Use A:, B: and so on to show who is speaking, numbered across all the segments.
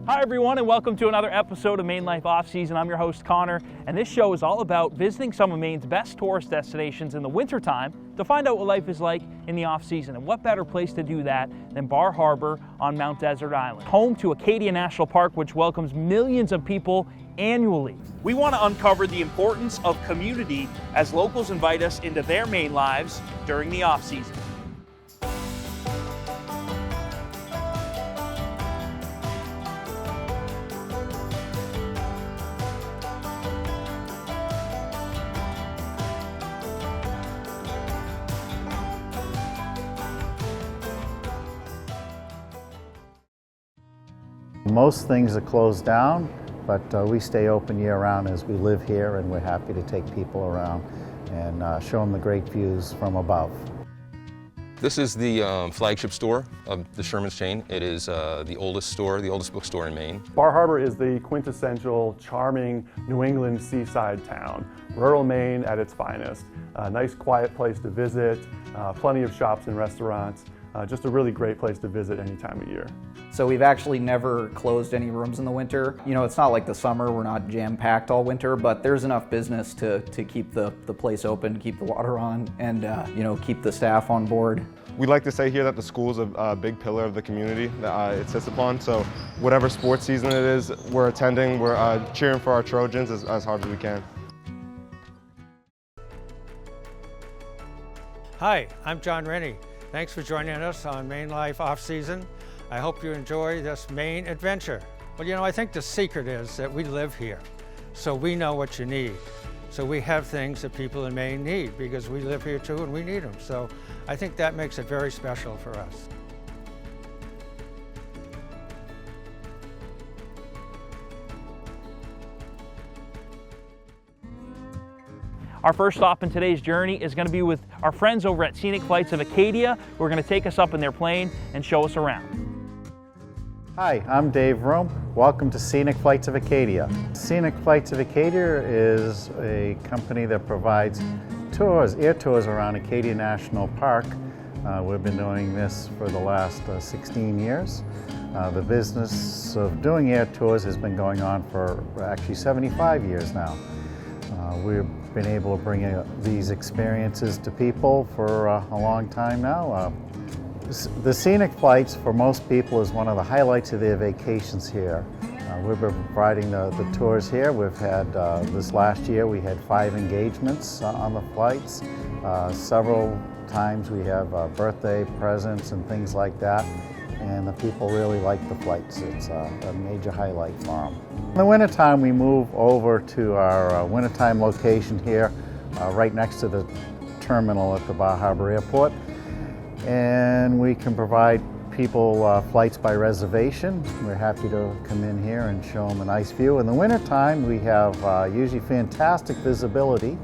A: Hi everyone, and welcome to another episode of MaineLife Off-Season. I'm your host Connor, and this show is all about visiting some of Maine's best tourist destinations in the wintertime to find out what life is like in the off-season. And what better place to do that than Bar Harbor on Mount Desert Island, home to Acadia National Park, which welcomes millions of people annually. We want to uncover the importance of community as locals invite us into their Maine lives during the off-season.
B: Most things are closed down, but we stay open year-round as we live here, and we're happy to take people around and show them the great views from above.
C: This is the flagship store of the Sherman's chain. It is the oldest store, the oldest bookstore in Maine.
D: Bar Harbor is the quintessential, charming New England seaside town. Rural Maine at its finest. A nice, quiet place to visit, plenty of shops and restaurants. Just a really great place to visit any time of year.
E: So we've actually never closed any rooms in the winter. You know, it's not like the summer, we're not jam-packed all winter, but there's enough business to keep the place open, keep the water on, and you know, keep the staff on board.
F: We like to say here that the school is a big pillar of the community that it sits upon. So whatever sports season it is, we're attending, we're cheering for our Trojans as hard as we can.
G: Hi, I'm John Rennie. Thanks for joining us on MaineLife Off-Season. I hope you enjoy this Maine adventure. Well, you know, I think the secret is that we live here, so we know what you need. So we have things that people in Maine need because we live here too and we need them. So I think that makes it very special for us.
A: Our first stop in today's journey is going to be with our friends over at Scenic Flights of Acadia, who are going to take us up in their plane and show us around.
B: Hi, I'm Dave Rome. Welcome to Scenic Flights of Acadia. Scenic Flights of Acadia is a company that provides tours, air tours around Acadia National Park. We've been doing this for the last 16 years. The business of doing air tours has been going on for actually 75 years now. We've been able to bring these experiences to people for a long time now. The Scenic Flights for most people is one of the highlights of their vacations here. We've been providing the tours here. We've had, this last year, we had 5 engagements on the flights. Several times we have birthday presents and things like that. And the people really like the flights. It's a major highlight for them. In the wintertime, we move over to our wintertime location here, right next to the terminal at the Bar Harbor Airport. And we can provide people flights by reservation. We're happy to come in here and show them a nice view. In the wintertime, we have usually fantastic visibility,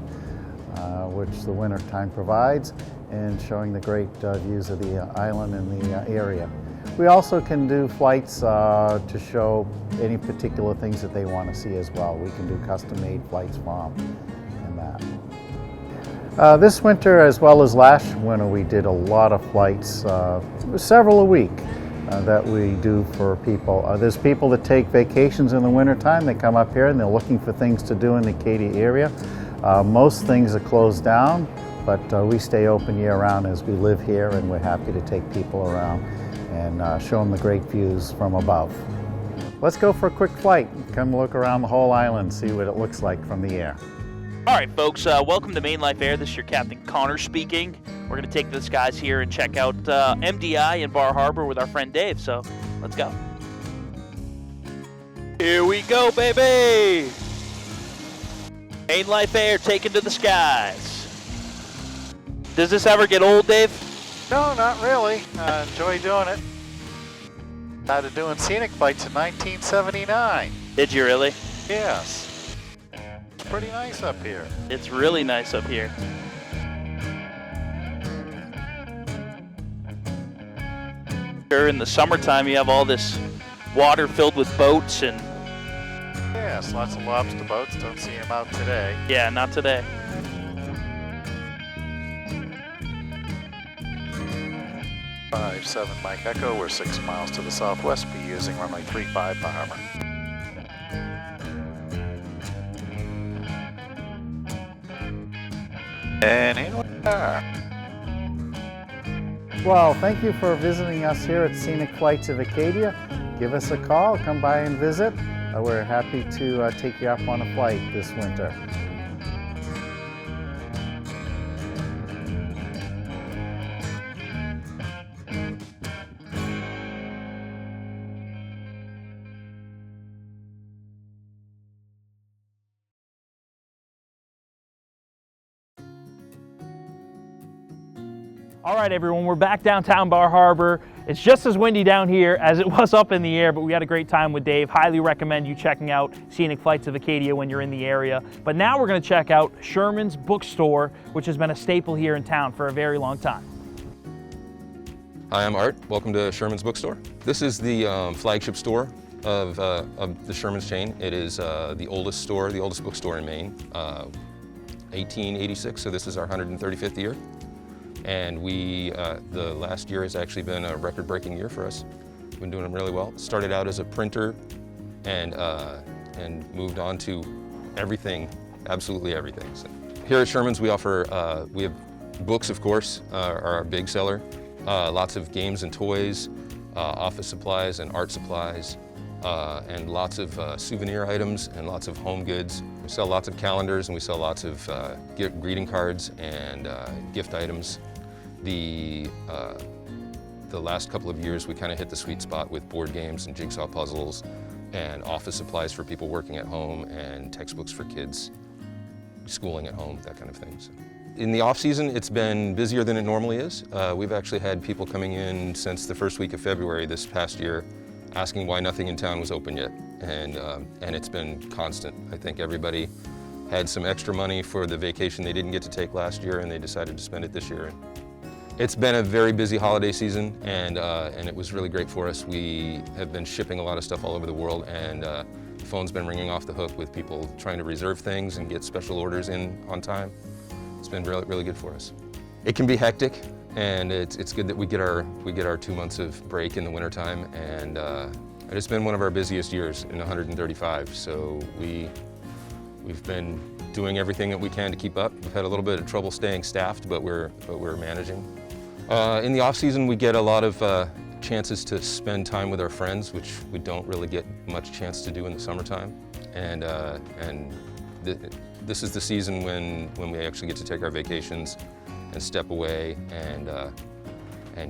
B: which the wintertime provides, and showing the great views of the island and the area. We also can do flights to show any particular things that they want to see as well. We can do custom-made flights for them and that. This winter, as well as last winter, we did a lot of flights, several a week that we do for people. There's people that take vacations in the wintertime. They come up here and they're looking for things to do in the Acadia area. Most things are closed down, but we stay open year-round as we live here, and we're happy to take people around and show them the great views from above. Let's go for a quick flight. Come look around the whole island, see what it looks like from the air.
A: All right, folks, welcome to MaineLife Air. This is your Captain Connor speaking. We're going to take the skies here and check out MDI in Bar Harbor with our friend Dave, so let's go. Here we go, baby! MaineLife Air taken to the skies. Does this ever get old, Dave?
H: No, not really. I enjoy doing it. Started doing Scenic Flights in 1979.
A: Did you really?
H: Yes. It's pretty nice up here.
A: It's really nice up here. In the summertime, you have all this water filled with boats and...
H: Yes, lots of lobster boats. Don't see them out today.
A: Yeah, not today.
H: 57 Mike Echo, we're 6 miles to the southwest, be using runway 35 Bar Harbor. And here we are.
B: Well, thank you for visiting us here at Scenic Flights of Acadia. Give us a call, come by and visit. We're happy to take you up on a flight this winter.
A: All right, everyone, we're back downtown Bar Harbor. It's just as windy down here as it was up in the air, but we had a great time with Dave. Highly recommend you checking out Scenic Flights of Acadia when you're in the area. But now we're going to check out Sherman's Bookstore, which has been a staple here in town for a very long time.
C: Hi, I'm Art. Welcome to Sherman's Bookstore. This is the flagship store of the Sherman's chain. It is the oldest store, the oldest bookstore in Maine, 1886, so this is our 135th year. And the last year has actually been a record-breaking year for us. We've been doing them really well. Started out as a printer and moved on to everything, absolutely everything. So here at Sherman's we offer, we have books, of course, are our big seller. Lots of games and toys, office supplies and art supplies, and lots of souvenir items and lots of home goods. We sell lots of calendars and we sell lots of greeting cards and gift items. The last couple of years we kind of hit the sweet spot with board games and jigsaw puzzles and office supplies for people working at home and textbooks for kids schooling at home, that kind of thing. So in the off season, it's been busier than it normally is. We've actually had people coming in since the first week of February this past year asking why nothing in town was open yet, and it's been constant. I think everybody had some extra money for the vacation they didn't get to take last year and they decided to spend it this year. It's been a very busy holiday season and it was really great for us. We have been shipping a lot of stuff all over the world and the phone's been ringing off the hook with people trying to reserve things and get special orders in on time. It's been really, really good for us. It can be hectic and it's good that we get our 2 months of break in the wintertime, and it's been one of our busiest years in 135, so we've been doing everything that we can to keep up. We've had a little bit of trouble staying staffed, but we're managing. In the off season, we get a lot of chances to spend time with our friends, which we don't really get much chance to do in the summertime. And this is the season when we actually get to take our vacations and step away and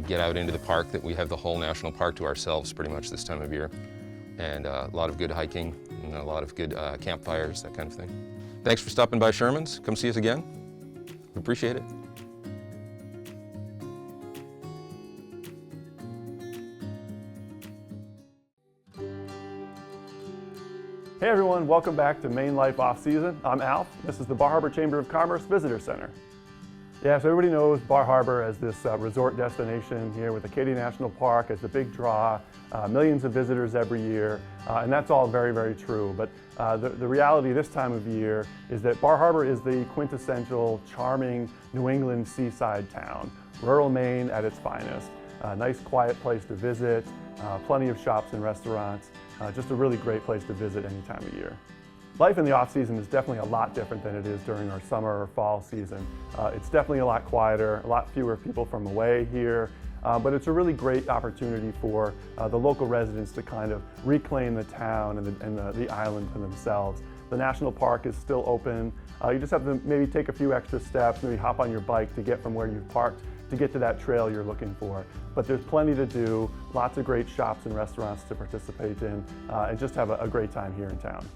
C: get out into the park. That we have the whole national park to ourselves pretty much this time of year. And a lot of good hiking and a lot of good campfires, that kind of thing. Thanks for stopping by Sherman's. Come see us again. We appreciate it.
D: Hey everyone, welcome back to MaineLife Off-Season. I'm Alf. This is the Bar Harbor Chamber of Commerce Visitor Center. Yeah, so everybody knows Bar Harbor as this resort destination here with Acadia National Park as the big draw, millions of visitors every year, and that's all very, very true. But the reality this time of year is that Bar Harbor is the quintessential, charming New England seaside town, rural Maine at its finest. A nice, quiet place to visit, plenty of shops and restaurants. Just a really great place to visit any time of year. Life in the off-season is definitely a lot different than it is during our summer or fall season. It's definitely a lot quieter, a lot fewer people from away here, but it's a really great opportunity for the local residents to kind of reclaim the town and the island for themselves. The national park is still open. You just have to maybe take a few extra steps, maybe hop on your bike to get from where you've parked to get to that trail you're looking for. But there's plenty to do, lots of great shops and restaurants to participate in, and just have a great time here in town.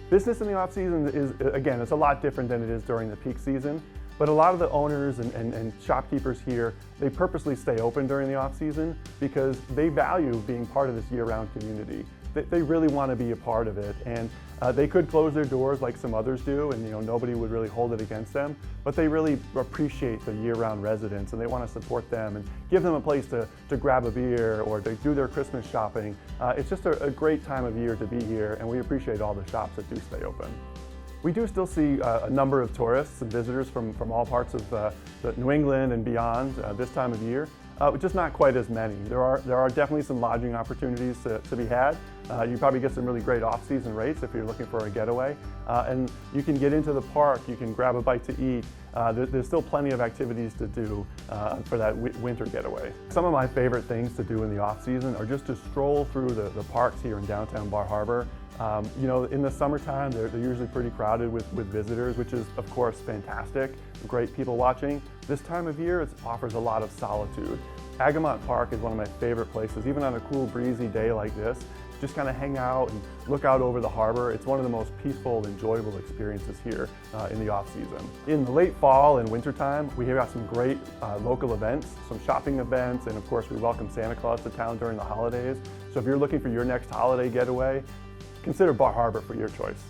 D: Business in the off-season is, again, it's a lot different than it is during the peak season, but a lot of the owners and shopkeepers here, they purposely stay open during the off-season because they value being part of this year-round community. They really want to be a part of it, and they could close their doors like some others do, and nobody would really hold it against them, but they really appreciate the year-round residents and they want to support them and give them a place to grab a beer or to do their Christmas shopping. It's just a great time of year to be here, and we appreciate all the shops that do stay open. We do still see a number of tourists and visitors from all parts of New England and beyond this time of year. just not quite as many. There are definitely some lodging opportunities to be had. You probably get some really great off-season rates if you're looking for a getaway. And you can get into the park, you can grab a bite to eat. There's still plenty of activities to do for that winter getaway. Some of my favorite things to do in the off-season are just to stroll through the parks here in downtown Bar Harbor. You know, in the summertime, they're usually pretty crowded with visitors, which is, of course, fantastic. Great people watching. This time of year, it offers a lot of solitude. Agamont Park is one of my favorite places, even on a cool, breezy day like this. Just kind of hang out and look out over the harbor. It's one of the most peaceful, enjoyable experiences here in the off-season. In the late fall and wintertime, we have got some great local events, some shopping events, and of course we welcome Santa Claus to town during the holidays. So if you're looking for your next holiday getaway, consider Bar Harbor for your choice.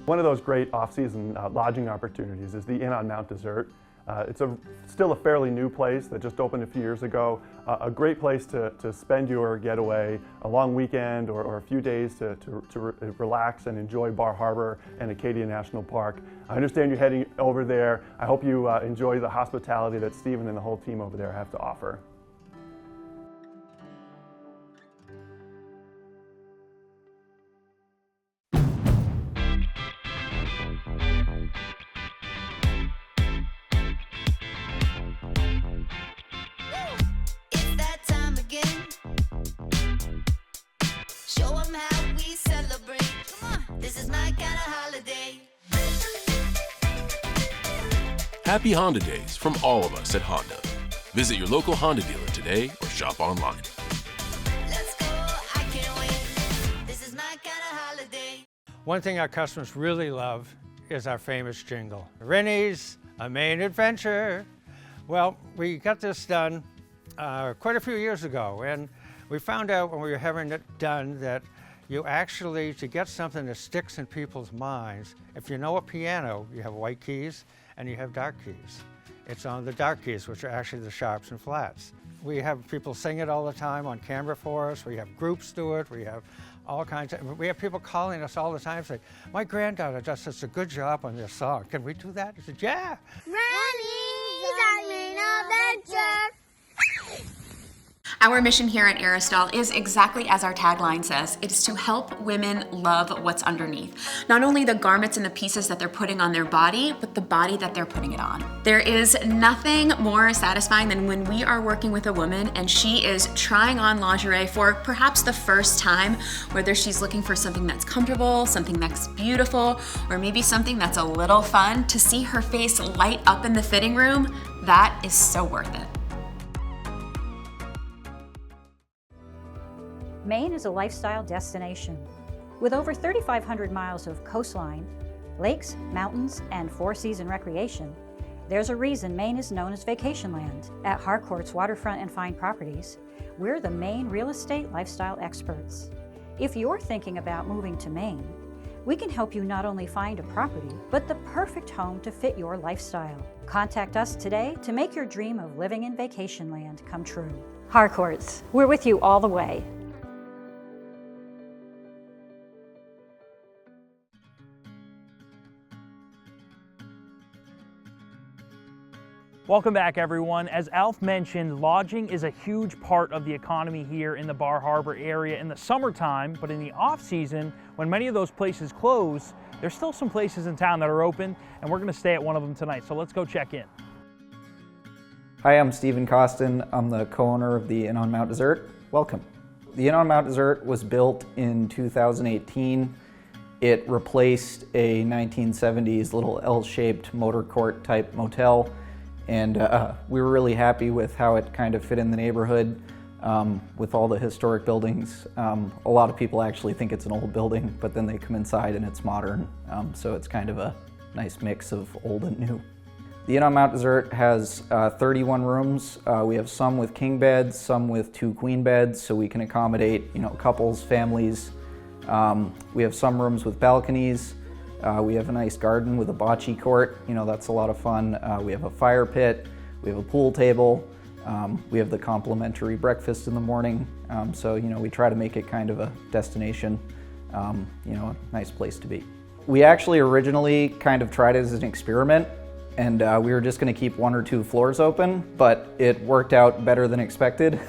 D: One of those great off-season lodging opportunities is the Inn on Mount Desert. It's still a fairly new place that just opened a few years ago. A great place to spend your getaway, a long weekend or a few days to relax and enjoy Bar Harbor and Acadia National Park. I understand you're heading over there. I hope you enjoy the hospitality that Stephen and the whole team over there have to offer.
I: Happy Honda Days from all of us at Honda. Visit your local Honda dealer today or shop online.
J: Let's go, I can't wait. This is my kind of holiday.
G: One thing our customers really love is our famous jingle. Rennie's, a Maine adventure. Well, we got this done quite a few years ago, and we found out when we were having it done that you actually, to get something that sticks in people's minds, if you know a piano, you have white keys and you have dark keys. It's on the dark keys, which are actually the sharps and flats. We have people sing it all the time on camera for us. We have groups do it. We have all kinds of, we have people calling us all the time saying, my granddaughter does such a good job on this song. Can we do that? I said, yeah.
J: Rennie's our Maine adventure.
K: Our mission here at Aristol is exactly as our tagline says. It is to help women love what's underneath. Not only the garments and the pieces that they're putting on their body, but the body that they're putting it on. There is nothing more satisfying than when we are working with a woman and she is trying on lingerie for perhaps the first time, whether she's looking for something that's comfortable, something that's beautiful, or maybe something that's a little fun. To see her face light up in the fitting room, that is so worth it.
L: Maine is a lifestyle destination. With over 3,500 miles of coastline, lakes, mountains, and four-season recreation, there's a reason Maine is known as vacation land. At Harcourt's Waterfront and Fine Properties, we're the Maine real estate lifestyle experts. If you're thinking about moving to Maine, we can help you not only find a property, but the perfect home to fit your lifestyle. Contact us today to make your dream of living in vacation land come true. Harcourt's, we're with you all the way.
A: Welcome back, everyone. As Alf mentioned, lodging is a huge part of the economy here in the Bar Harbor area in the summertime, but in the off-season, when many of those places close, there's still some places in town that are open, and we're going to stay at one of them tonight, so let's go check in.
E: Hi, I'm Stephen Costin. I'm the co-owner of the Inn on Mount Desert. Welcome. The Inn on Mount Desert was built in 2018. It replaced a 1970s little L-shaped motor court type motel. And we were really happy with how it kind of fit in the neighborhood with all the historic buildings. A lot of people actually think it's an old building, but then they come inside and it's modern. So it's kind of a nice mix of old and new. The Inn on Mount Desert has 31 rooms. We have some with king beds, some with 2 queen beds, so we can accommodate, you know, couples, families. We have some rooms with balconies. We have a nice garden with a bocce court, you know, that's a lot of fun. We have a fire pit, we have a pool table, we have the complimentary breakfast in the morning. So, you know, we try to make it kind of a destination, you know, a nice place to be. We actually originally kind of tried it as an experiment, and we were just going to keep 1 or 2 floors open, but it worked out better than expected.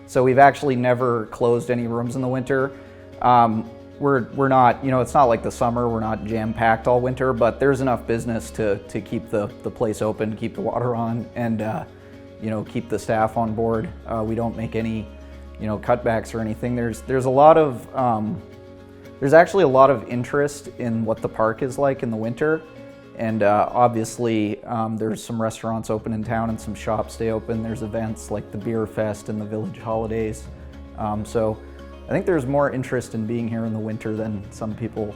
E: So we've actually never closed any rooms in the winter. We're not, it's not like the summer, we're not jam-packed all winter, but there's enough business to keep the place open, keep the water on, and keep the staff on board. We don't make any cutbacks or anything. There's a lot of there's actually a lot of interest in what the park is like in the winter, and obviously there's some restaurants open in town and some shops stay open. There's events like the Beer Fest and the Village Holidays. So I think there's more interest in being here in the winter than some people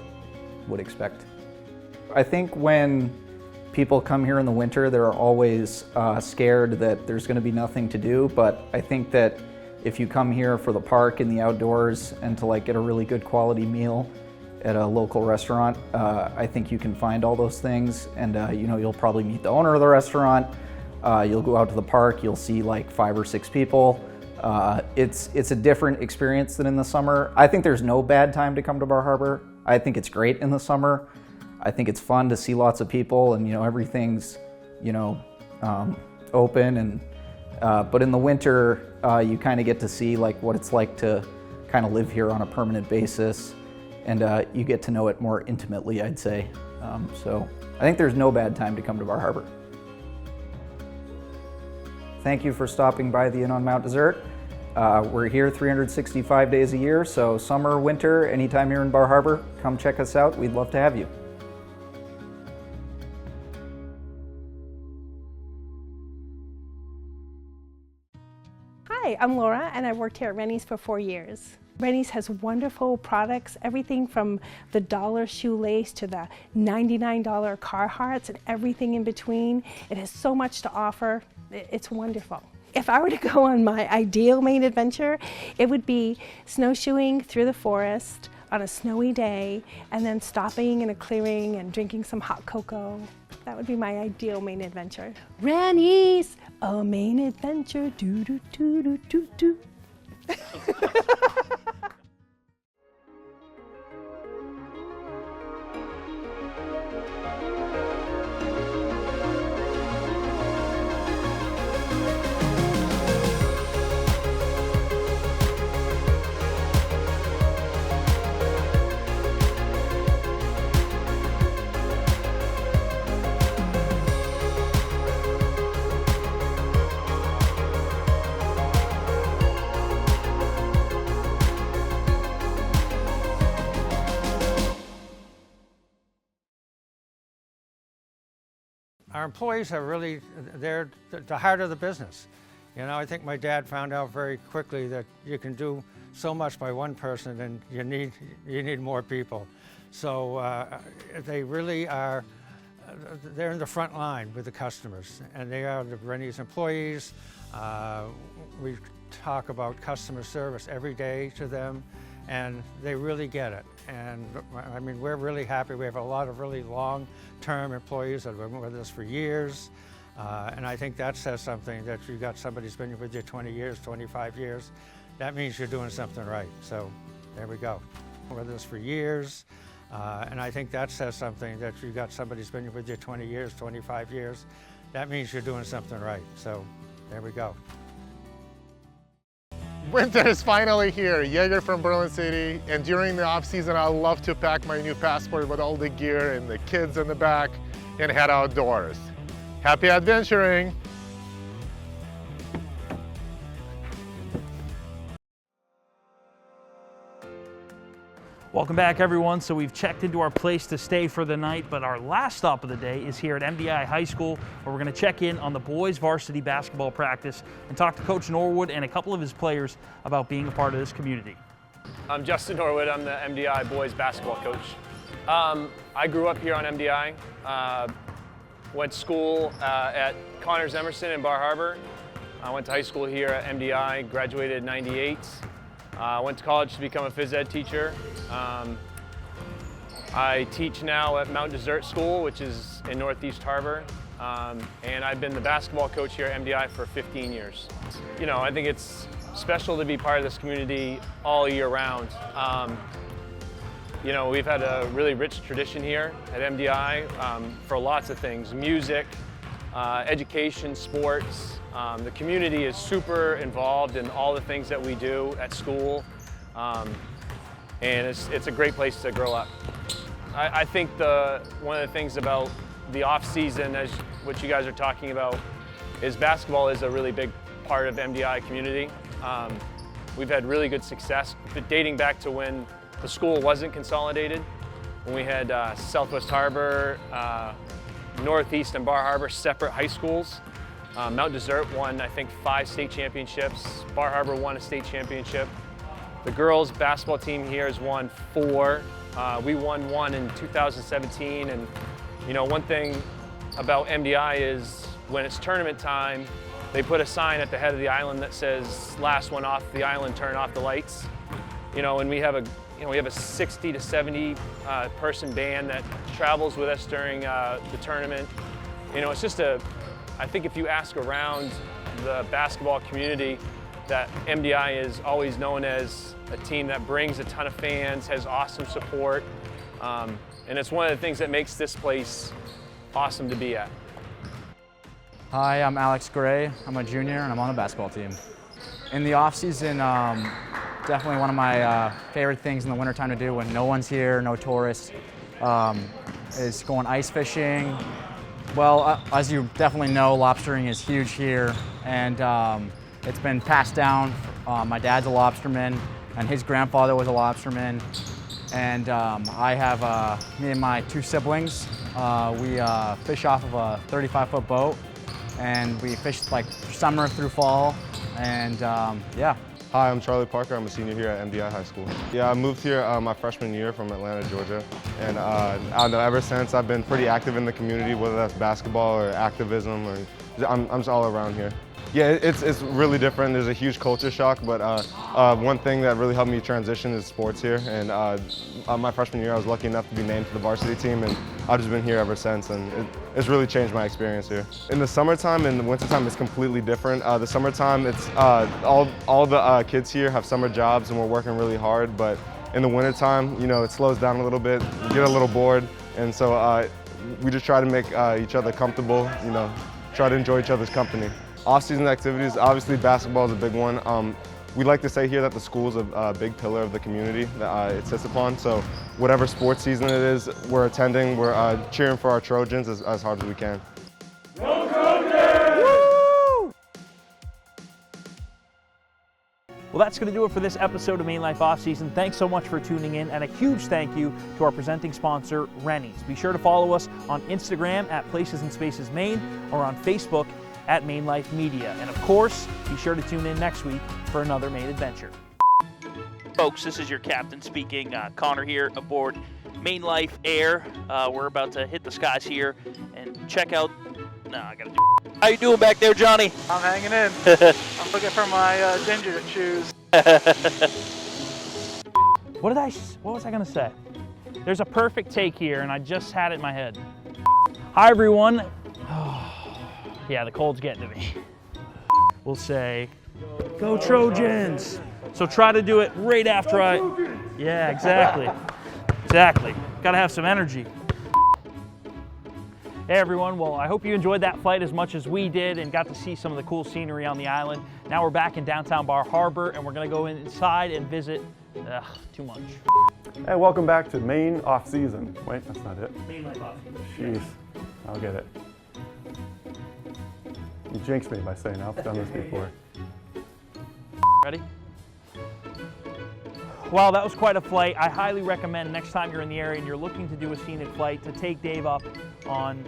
E: would expect. I think when people come here in the winter, they're always scared that there's going to be nothing to do, but I think that if you come here for the park and the outdoors and to get a really good quality meal at a local restaurant, I think you can find all those things, and you'll probably meet the owner of the restaurant. You'll go out to the park, you'll see 5 or 6 people. It's a different experience than in the summer. I think there's no bad time to come to Bar Harbor. I think it's great in the summer. I think it's fun to see lots of people, and everything's open, and but in the winter you kind of get to see what it's like to kind of live here on a permanent basis, and you get to know it more intimately, I'd say. So I think there's no bad time to come to Bar Harbor. Thank you for stopping by the Inn on Mount Desert. We're here 365 days a year, so summer, winter, anytime you're in Bar Harbor, come check us out. We'd love to have you.
M: Hi, I'm Laura, and I've worked here at Rennie's for 4 years. Rennie's has wonderful products, everything from the $1 shoelace to the $99 Carhartts and everything in between. It has so much to offer. It's wonderful. If I were to go on my ideal Maine adventure, it would be snowshoeing through the forest on a snowy day and then stopping in a clearing and drinking some hot cocoa. That would be my ideal Maine adventure. Rennie's, a Maine adventure, do do do do do do.
G: Our employees are really, they're the heart of the business. I think my dad found out very quickly that you can do so much by one person, and you need more people. So they really are, they're in the front line with the customers, and they are the Rennie's employees. We talk about customer service every day to them, and they really get it. And I mean, we're really happy. We have a lot of really long-term employees that have been with us for years. And I think that says something, that you got somebody who's been with you 20 years, 25 years. That means you're doing something right. So there we go. With us for years. And I think that says something, that you got somebody who's been with you 20 years, 25 years. That means you're doing something right. So there we go.
N: Winter is finally here. Jaeger from Berlin City, and during the off season I love to pack my new passport with all the gear and the kids in the back and head outdoors. Happy adventuring!
A: Welcome back, everyone. So we've checked into our place to stay for the night, but our last stop of the day is here at MDI High School, where we're going to check in on the boys varsity basketball practice and talk to Coach Norwood and a couple of his players about being a part of this community.
O: I'm Justin Norwood. I'm the MDI boys basketball coach. I grew up here on MDI. Went to school at Connors Emerson in Bar Harbor. I went to high school here at MDI, graduated in '98. Went to college to become a phys ed teacher. I teach now at Mount Desert School, which is in Northeast Harbor. And I've been the basketball coach here at MDI for 15 years. I think it's special to be part of this community all year round. You know, we've had a really rich tradition here at MDI for lots of things, music, education, sports. The community is super involved in all the things that we do at school, and it's a great place to grow up. I think one of the things about the off-season, as what you guys are talking about, is basketball is a really big part of MDI community. We've had really good success, dating back to when the school wasn't consolidated, when we had Southwest Harbor, Northeast and Bar Harbor separate high schools. Mount Desert won, I think, 5 state championships. Bar Harbor won a state championship. The girls basketball team here has won 4. We won 1 in 2017, and you know, one thing about MDI is when it's tournament time, they put a sign at the head of the island that says, "Last one off the island, turn off the lights." You know, and we have a 60 to 70 person band that travels with us during the tournament. You know, it's just I think if you ask around the basketball community, that MDI is always known as a team that brings a ton of fans, has awesome support, and it's one of the things that makes this place awesome to be at.
P: Hi, I'm Alex Gray. I'm a junior and I'm on the basketball team. In the off season, definitely one of my favorite things in the wintertime to do when no one's here, no tourists, is going ice fishing. Well, as you definitely know, lobstering is huge here, and it's been passed down. My dad's a lobsterman, and his grandfather was a lobsterman. And I have me and my 2 siblings. We fish off of a 35-foot boat, and we fish like summer through fall, and yeah.
F: Hi, I'm Charlie Parker. I'm a senior here at MDI High School. Yeah, I moved here my freshman year from Atlanta, Georgia, and I don't know, ever since I've been pretty active in the community, whether that's basketball or activism, or I'm just all around here. Yeah, it's really different. There's a huge culture shock, but one thing that really helped me transition is sports here. And my freshman year, I was lucky enough to be named to the varsity team, and I've just been here ever since, and it's really changed my experience here. In the summertime and the wintertime, it's completely different. The summertime, it's all the kids here have summer jobs, and we're working really hard. But in the wintertime, you know, it slows down a little bit. We get a little bored, and so we just try to make each other comfortable. You know, try to enjoy each other's company. Off-season activities, obviously basketball is a big one. We like to say here that the school is a big pillar of the community that it sits upon. So whatever sports season it is, we're attending, we're cheering for our Trojans as hard as we can.
A: Go Trojans! Woo! Well, that's going to do it for this episode of MaineLife Offseason. Thanks so much for tuning in, and a huge thank you to our presenting sponsor, Rennie's. Be sure to follow us on Instagram at Places and Spaces Maine, or on Facebook at MaineLife Media. And of course, be sure to tune in next week for another Maine adventure. Folks, this is your captain speaking. Connor here aboard MaineLife Air. We're about to hit the skies here and check out. No, I gotta do. How you doing back there, Johnny?
H: I'm hanging in. I'm looking for my ginger shoes.
A: What was I gonna say? There's a perfect take here, and I just had it in my head. Hi, everyone. Yeah, the cold's getting to me. We'll say, go Trojans! So try to do it right after Yeah, exactly. Exactly. Gotta have some energy. Hey everyone, well, I hope you enjoyed that flight as much as we did and got to see some of the cool scenery on the island. Now we're back in downtown Bar Harbor, and we're gonna go inside and visit. Too much.
D: Hey, welcome back to Maine Off-Season. Wait, that's not it.
A: MaineLife Off-Season.
D: Jeez, I'll get it. You jinxed me by saying I've done this before.
A: Ready? Well, that was quite a flight. I highly recommend next time you're in the area and you're looking to do a scenic flight to take Dave up on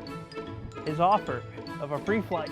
A: his offer of a free flight.